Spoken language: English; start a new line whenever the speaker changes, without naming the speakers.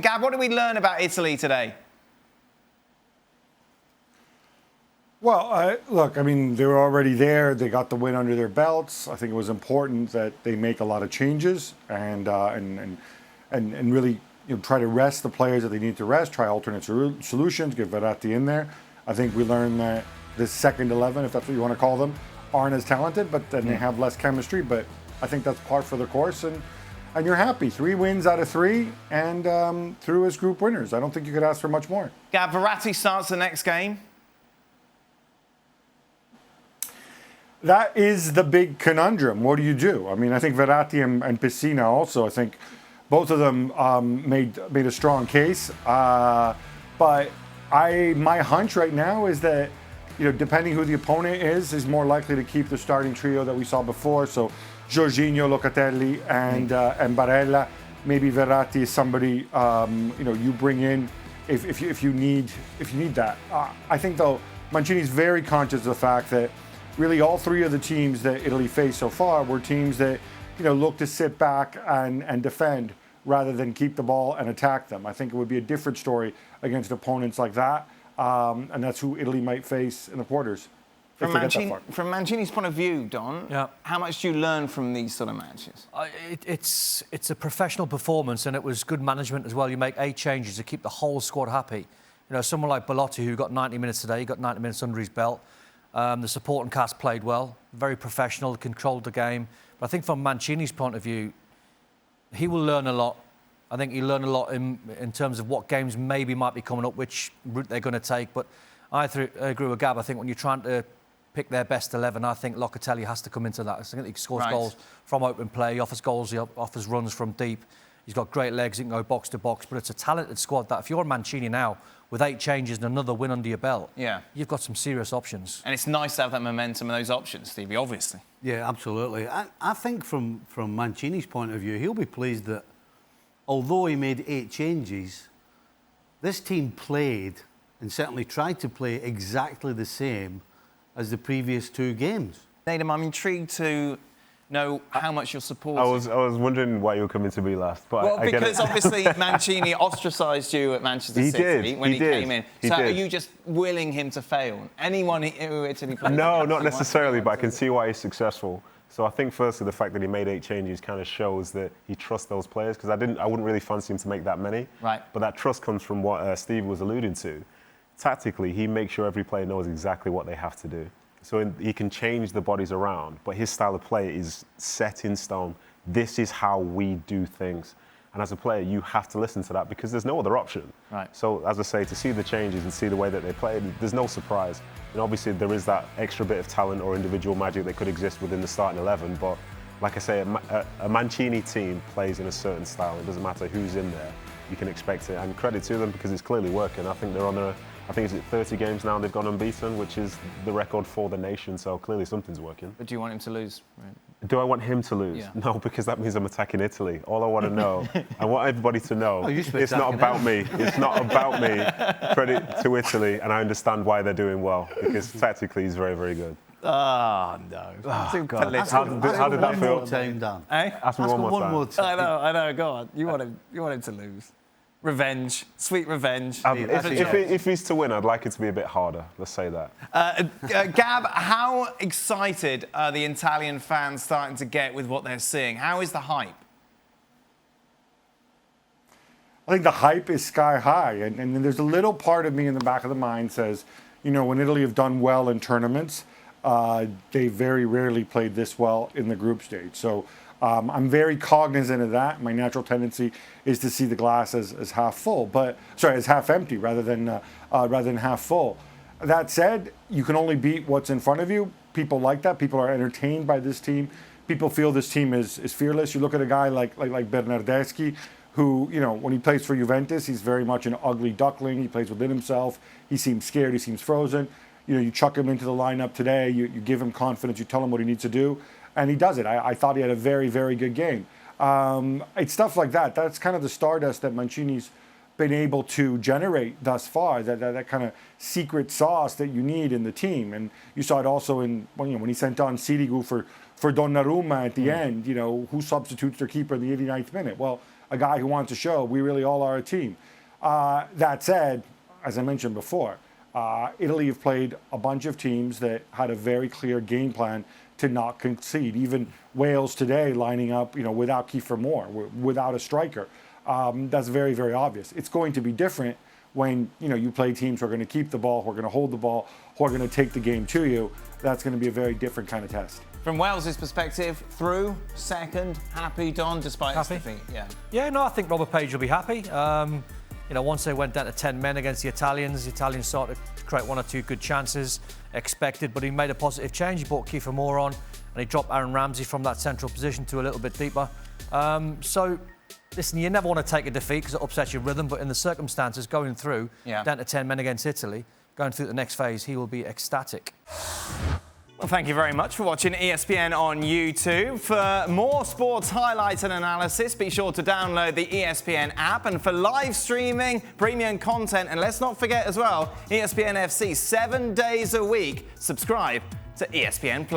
Gab, what did we learn about Italy today?
Well, look, I mean, they were already there. They got the win under their belts. I think it was important that they make a lot of changes and really try to rest the players that they need to rest, try alternate solutions, get Verratti in there. I think we learned that this second 11, if that's what you want to call them, aren't as talented, but then they have less chemistry. But I think that's par for the course, and you're happy. 3 wins out of 3, and through as group winners. I don't think you could ask for much more.
Gab, Verratti starts the next game.
That is the big conundrum. What do you do? I mean, I think Verratti and Pessina also, I think both of them made a strong case. But my hunch right now is that, depending who the opponent is more likely to keep the starting trio that we saw before. So Jorginho, Locatelli, and Barella. Maybe Verratti is somebody you bring in if you need that. I think though Mancini's very conscious of the fact that really all 3 of the teams that Italy faced so far were teams that look to sit back and defend rather than keep the ball and attack them. I think it would be a different story against opponents like that, and that's who Italy might face in the quarters.
From Mancini's point of view, Don, how much do you learn from these sort of matches?
It's a professional performance, and it was good management as well. You make 8 changes to keep the whole squad happy. Someone like Belotti, who got 90 minutes today, he got 90 minutes under his belt. The supporting cast played well, very professional, controlled the game. But I think from Mancini's point of view, he will learn a lot. I think he'll learn a lot in terms of what games maybe might be coming up, which route they're going to take. But I agree with Gab. I think when you're trying to pick their best 11, I think Locatelli has to come into that. I think he scores goals from open play, he offers goals, he offers runs from deep. He's got great legs, he can go box to box. But it's a talented squad that if you're Mancini now, with 8 changes and another win under your belt, you've got some serious options.
And it's nice to have that momentum and those options, Stevie, obviously.
Yeah, absolutely. I think from Mancini's point of view, he'll be pleased that although he made 8 changes, this team played and certainly tried to play exactly the same as the previous 2 games.
Nedum, I'm intrigued to know how much you're supporting.
I was wondering why you were coming to me last. But
because obviously Mancini ostracised you at Manchester City when he came in. So are you just willing him to fail? Anyone who Italy plays?
No, not necessarily, but I can see why he's successful. So I think firstly the fact that he made 8 changes kind of shows that he trusts those players, because I wouldn't really fancy him to make that many.
Right.
But that trust comes from what Steve was alluding to. Tactically, he makes sure every player knows exactly what they have to do. So he can change the bodies around, but his style of play is set in stone. This is how we do things. And as a player, you have to listen to that because there's no other option.
Right.
So, as I say, to see the changes and see the way that they play, there's no surprise. And obviously, there is that extra bit of talent or individual magic that could exist within the starting 11. But like I say, a Mancini team plays in a certain style. It doesn't matter who's in there. You can expect it. And credit to them because it's clearly working. I think they're on I think it's 30 games now they've gone unbeaten, which is the record for the nation. So clearly something's working.
But do you want him to lose? Right.
Do I want him to lose?
Yeah.
No, because that means I'm attacking Italy. All I want to know, I want everybody to know, it's not
attacking
about me. It's not about me. Credit to Italy, and I understand why they're doing well, because tactically he's very, very good.
Oh, no.
Oh,
God. How did that feel?
One more time, Dan.
Ask me one more time.
I know. Go on. You want him to lose. Revenge, sweet revenge.
If he's to win, I'd like it to be a bit harder. Let's say that.
Gab, how excited are the Italian fans starting to get with what they're seeing? How is the hype?
I think the hype is sky high, and there's a little part of me in the back of the mind says, when Italy have done well in tournaments, they very rarely played this well in the group stage. So I'm very cognizant of that. My natural tendency is to see the glass as half full, as half empty rather than half full. That said, you can only beat what's in front of you. People like that. People are entertained by this team. People feel this team is fearless. You look at a guy like Bernardeschi, who, when he plays for Juventus, he's very much an ugly duckling. He plays within himself. He seems scared. He seems frozen. You chuck him into the lineup today. You give him confidence. You tell him what he needs to do. And he does it. I thought he had a very, very good game. It's stuff like that. That's kind of the stardust that Mancini's been able to generate thus far, that kind of secret sauce that you need in the team. And you saw it also when he sent on Sirigu for Donnarumma at the end, who substitutes their keeper in the 89th minute. Well, a guy who wants to show we really all are a team. That said, as I mentioned before, Italy have played a bunch of teams that had a very clear game plan to not concede. Even Wales today lining up, without Kiefer Moore, without a striker. That's very, very obvious. It's going to be different when you play teams who are going to keep the ball, who are going to hold the ball, who are going to take the game to you. That's going to be a very different kind of test.
From Wales' perspective, through, second, happy, Don, despite his defeat?
Yeah, no, I think Robert Page will be happy. Once they went down to 10 men against the Italians started to create one or two good chances, expected, but he made a positive change. He brought Kiefer Moore on, and he dropped Aaron Ramsey from that central position to a little bit deeper. Listen, you never want to take a defeat because it upsets your rhythm, but in the circumstances, going through down to 10 men against Italy, going through the next phase, he will be ecstatic.
Well, thank you very much for watching ESPN on YouTube. For more sports highlights and analysis, be sure to download the ESPN app. And for live streaming, premium content, and let's not forget as well, ESPN FC 7 days a week. Subscribe to ESPN+.